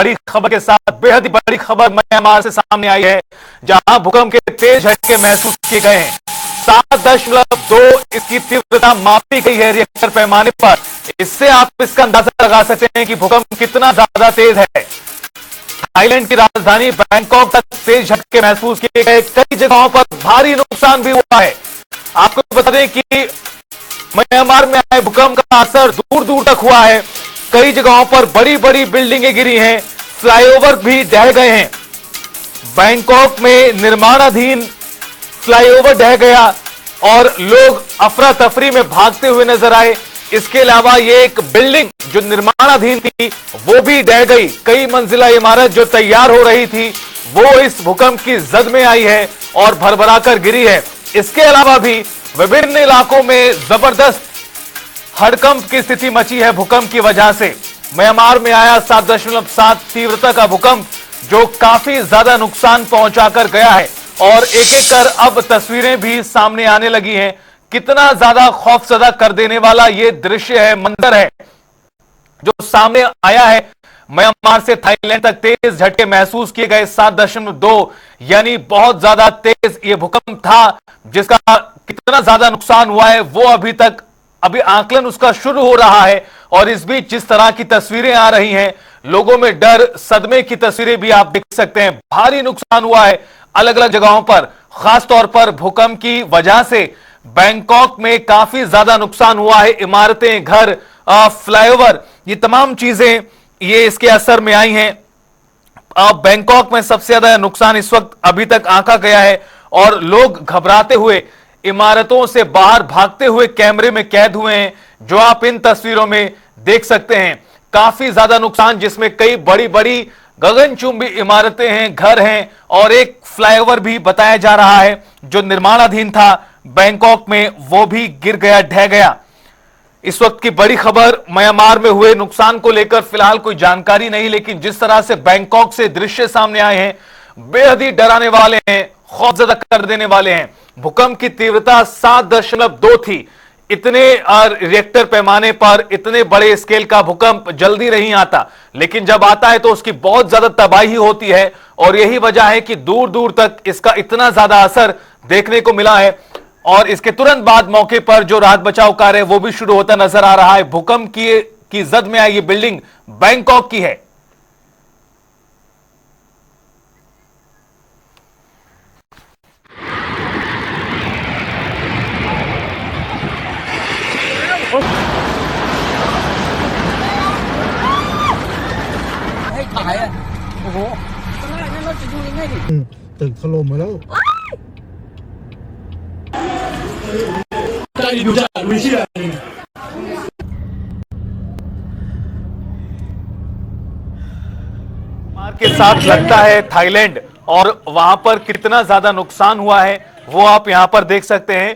बड़ी खबर के साथ बेहद ही बड़ी खबर म्यांमार से सामने आई है, जहां भूकंप के तेज झटके महसूस किए गए हैं। 7.2 इसकी तीव्रता मापी गई है रिएक्टर पैमाने पर। इससे आप इसका अंदाजा लगा सकते हैं कि भूकंप कितना ज्यादा तेज है। थाईलैंड की राजधानी बैंकॉक तक तेज झटके महसूस किए गए। कई जगहों पर भारी नुकसान भी हुआ है। आपको बता दें कि म्यांमार में आए भूकंप का असर दूर दूर तक हुआ है। कई जगहों पर बड़ी बड़ी बिल्डिंगें गिरी हैं, फ्लाईओवर भी ढह गए हैं। बैंकॉक में निर्माणाधीन फ्लाईओवर ढह गया और लोग अफरा तफरी में भागते हुए नजर आए। इसके अलावा ये एक बिल्डिंग जो निर्माणाधीन थी वो भी ढह गई। कई मंजिला इमारत जो तैयार हो रही थी वो इस भूकंप की जद में आई है और भरभराकर गिरी है। इसके अलावा भी विभिन्न इलाकों में जबरदस्त हड़कंप की स्थिति मची है भूकंप की वजह से। म्यांमार में आया 7.7 तीव्रता का भूकंप जो काफी ज्यादा नुकसान पहुंचाकर गया है और एक एक कर अब तस्वीरें भी सामने आने लगी हैं। कितना ज्यादा खौफजदा कर देने वाला ये दृश्य है, मंजर है जो सामने आया है। म्यांमार से थाईलैंड तक तेज झटके महसूस किए गए। 7.2 यानी बहुत ज्यादा तेज ये भूकंप था, जिसका कितना ज्यादा नुकसान हुआ है वो अभी आकलन उसका शुरू हो रहा है। और इस बीच जिस तरह की तस्वीरें आ रही हैं, लोगों में डर, सदमे की तस्वीरें भी आप देख सकते हैं। भारी नुकसान हुआ है अलग अलग जगहों पर। खासतौर पर भूकंप की वजह से बैंकॉक में काफी ज्यादा नुकसान हुआ है। इमारतें, घर, फ्लाईओवर, ये तमाम चीजें ये इसके असर में आई हैं। बैंकॉक में सबसे ज्यादा नुकसान इस वक्त अभी तक आंका गया है और लोग घबराते हुए इमारतों से बाहर भागते हुए कैमरे में कैद हुए हैं, जो आप इन तस्वीरों में देख सकते हैं। काफी ज्यादा नुकसान, जिसमें कई बड़ी बड़ी गगनचुंबी इमारतें हैं, घर हैं और एक फ्लाईओवर भी बताया जा रहा है जो निर्माणाधीन था बैंकॉक में, वो भी गिर गया, ढह गया। इस वक्त की बड़ी खबर म्यांमार में हुए नुकसान को लेकर फिलहाल कोई जानकारी नहीं, लेकिन जिस तरह से बैंकॉक से दृश्य सामने आए हैं बेहद ही डराने वाले हैं, खौफजदा कर देने वाले हैं। भूकंप की तीव्रता 7.2 थी। इतने रिएक्टर पैमाने पर इतने बड़े स्केल का भूकंप जल्दी नहीं आता, लेकिन जब आता है तो उसकी बहुत ज्यादा तबाही होती है और यही वजह है कि दूर दूर तक इसका इतना ज्यादा असर देखने को मिला है। और इसके तुरंत बाद मौके पर जो राहत बचाव कार्य वो भी शुरू होता नजर आ रहा है। भूकंप की जद में आई ये बिल्डिंग बैंकॉक की है।ตึกถล่มมาแล้วใจดูจะไม่เชื่อम्यांमार के साथ लगता है थाईलैंड, और वहां पर कितना ज्यादा नुकसान हुआ है वो आप यहां पर देख सकते हैं।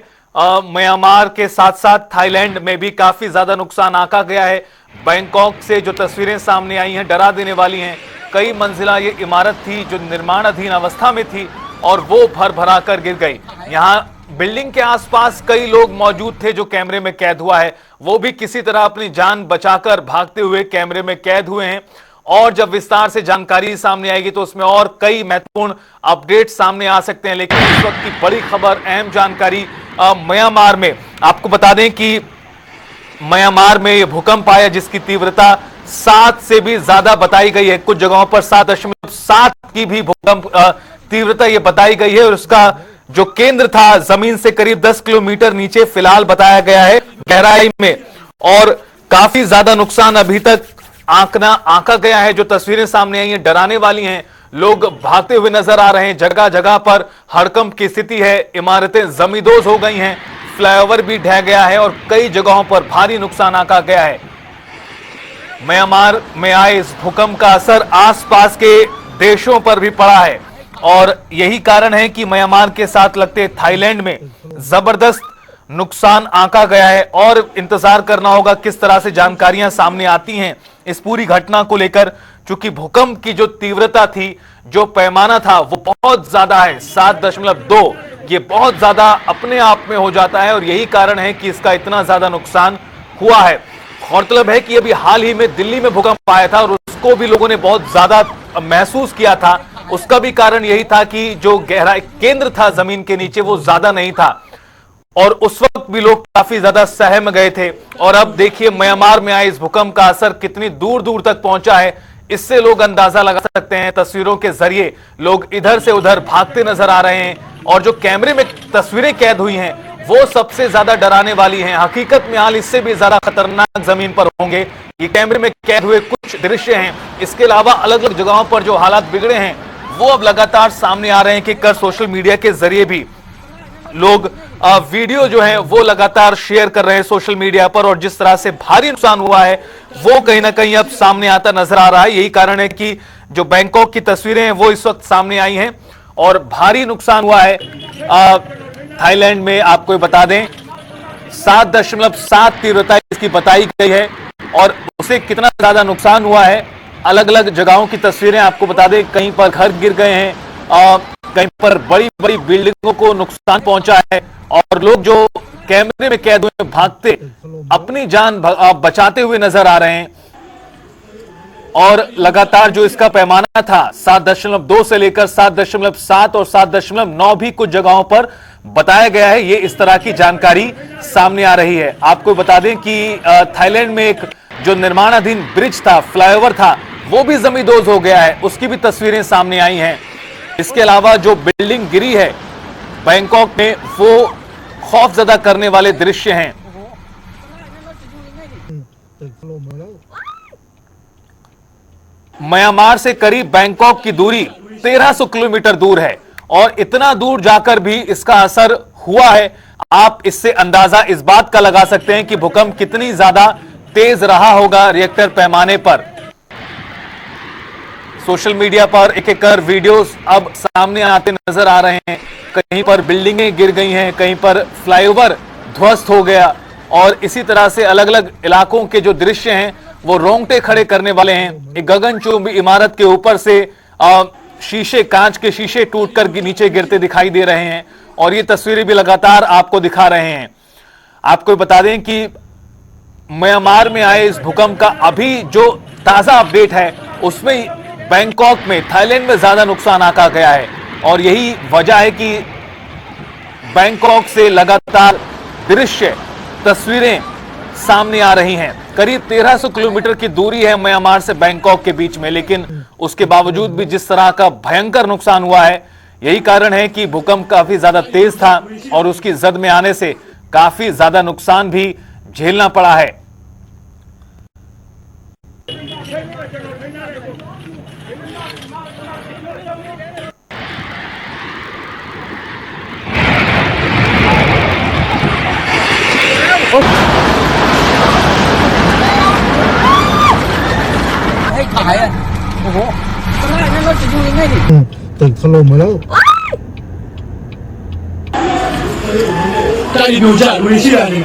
म्यांमार के साथ साथ थाईलैंड में भी काफी ज्यादा नुकसान आंका गया है। बैंकॉक से जो तस्वीरें सामने आई हैं डरा देने वाली हैं। कई मंजिला ये इमारत थी जो निर्माणाधीन अवस्था में थी और वो भर भरा कर गिर गई। यहाँ बिल्डिंग के आसपास कई लोग मौजूद थे जो कैमरे में कैद हुआ है, वो भी किसी तरह अपनी जान बचाकर भागते हुए कैमरे में कैद हुए हैं। और जब विस्तार से जानकारी सामने आएगी तो उसमें और कई महत्वपूर्ण अपडेट सामने आ सकते हैं। लेकिन इस वक्त की बड़ी खबर, अहम जानकारी म्यांमार में आपको बता दें कि म्यांमार में यह भूकंप आया जिसकी तीव्रता 7 से भी ज्यादा बताई गई है। कुछ जगहों पर 7.7 की भी भूकंप तीव्रता यह बताई गई है और उसका जो केंद्र था जमीन से करीब 10 किलोमीटर नीचे फिलहाल बताया गया है गहराई में। और काफी ज्यादा नुकसान अभी तक आंका गया है। जो तस्वीरें सामने आई हैं डराने वाली हैं। लोग भागते हुए नजर आ रहे हैं। जगह जगह पर हड़कंप की स्थिति है। इमारतें जमींदोज हो गई हैं, फ्लाईओवर भी ढह गया है और कई जगहों पर भारी नुकसान आंका गया है। म्यांमार में आए इस भूकंप का असर आसपास के देशों पर भी पड़ा है और यही कारण है कि म्यांमार के साथ लगते थाईलैंड में जबरदस्त नुकसान आंका गया है। और इंतजार करना होगा किस तरह से जानकारियां सामने आती हैं इस पूरी घटना को लेकर, चूंकि भूकंप की जो तीव्रता थी, जो पैमाना था वो बहुत ज्यादा है। 7.2 ये बहुत ज्यादा अपने आप में हो जाता है और यही कारण है कि इसका इतना ज्यादा नुकसान हुआ है। गौरतलब है कि अभी हाल ही में दिल्ली में भूकंप आया था और उसको भी लोगों ने बहुत ज्यादा महसूस किया था। उसका भी कारण यही था कि जो गहराई केंद्र था जमीन के नीचे वो ज्यादा नहीं था और उस वक्त भी लोग काफी ज्यादा सहम गए थे। और अब देखिए म्यांमार में आए इस भूकंप का असर कितनी दूर दूर तक पहुंचा है, इससे लोग अंदाजा लगा सकते हैं। तस्वीरों के जरिए लोग इधर से उधर भागते नजर आ रहे हैं और जो कैमरे में तस्वीरें कैद हुई हैं वो सबसे ज्यादा डराने वाली हैं। हकीकत में हाल इससे भी ज्यादा खतरनाक जमीन पर होंगे। ये कैमरे में कैद हुए कुछ दृश्य हैं। इसके अलावा अलग अलग जगहों पर जो हालात बिगड़े हैं वो अब लगातार सामने आ रहे हैं कि सोशल मीडिया के जरिए भी लोग वीडियो जो है वो लगातार शेयर कर रहे हैं सोशल मीडिया पर। और जिस तरह से भारी नुकसान हुआ है वो कहीं ना कहीं अब सामने आता नजर आ रहा है। यही कारण है कि जो बैंकॉक की तस्वीरें हैं वो इस वक्त सामने आई हैं और भारी नुकसान हुआ है। थाईलैंड में आपको बता दें 7.7 तीव्रता इसकी बताई गई है और उसे कितना ज्यादा नुकसान हुआ है अलग अलग जगहों की तस्वीरें आपको बता दें। कहीं पर घर गिर गए हैं, कहीं पर बड़ी बड़ी बिल्डिंगों को नुकसान पहुंचा है और लोग जो कैमरे में कैद हुए भागते अपनी जान बचाते हुए नजर आ रहे हैं। और लगातार जो इसका पैमाना था 7.2 से लेकर 7.7 और 7.9 भी कुछ जगहों पर बताया गया है। ये इस तरह की जानकारी सामने आ रही है। आपको बता दें कि थाईलैंड में एक जो निर्माणाधीन ब्रिज था, फ्लाईओवर था, वो भी जमींदोज हो गया है, उसकी भी तस्वीरें सामने आई हैं। इसके अलावा जो बिल्डिंग गिरी है बैंकॉक में वो खौफजदा करने वाले दृश्य हैं। ตึกถล่มมาแล้ว म्यांमार से करीब बैंकॉक की दूरी 1300 किलोमीटर दूर है और इतना दूर जाकर भी इसका असर हुआ है। आप इससे अंदाजा इस बात का लगा सकते हैं कि भूकंप कितनी ज्यादा तेज रहा होगा रिएक्टर पैमाने पर। सोशल मीडिया पर एक एक कर वीडियोस अब सामने आते नजर आ रहे हैं। कहीं पर बिल्डिंगें गिर गई हैं, कहीं पर फ्लाईओवर ध्वस्त हो गया और इसी तरह से अलग अलग इलाकों के जो दृश्य हैं वो रोंगटे खड़े करने वाले हैं। एक गगनचुंबी इमारत के ऊपर से शीशे, कांच के शीशे टूटकर नीचे गिरते दिखाई दे रहे हैं और ये तस्वीरें भी लगातार आपको दिखा रहे हैं। आपको बता दें कि म्यांमार में आए इस भूकंप का अभी जो ताजा अपडेट है उसमें बैंकॉक में, थाईलैंड में ज्यादा नुकसान आंका गया है और यही वजह है कि बैंकॉक से लगातार दृश्य, तस्वीरें सामने आ रही हैं। करीब 1300 किलोमीटर की दूरी है म्यांमार से बैंकॉक के बीच में, लेकिन उसके बावजूद भी जिस तरह का भयंकर नुकसान हुआ है, यही कारण है कि भूकंप काफी ज्यादा तेज था और उसकी जद में आने से काफी ज्यादा नुकसान भी झेलना पड़ा है। Ừ, ตึกถล่มมาแล้ว 在印度下危险的。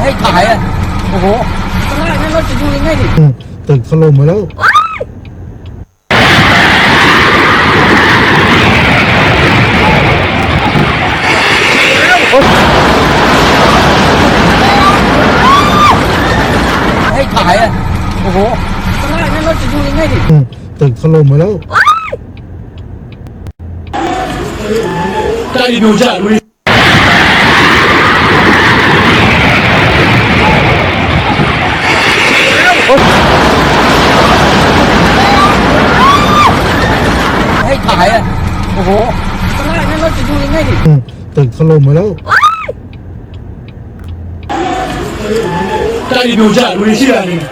ให้ขายอ่ะโอ้โหตอนแรกนั้นรถจะอยู่ยังไงดิ Ừ, ตึกถล่มมาแล้ว ให้ขายอ่ะโอ้โหตอนแรกนั้นรถจะอยู่ยังไงดิ Ừ, ตึกถล่มมาแล้ว 在印度下危。 ให้ขายอ่ะโอ้โหตอนแรกนั้นรถจะอยู่ยังไงดิ Ừ, ตึกถล่มมาแล้ว 在印度下危险的。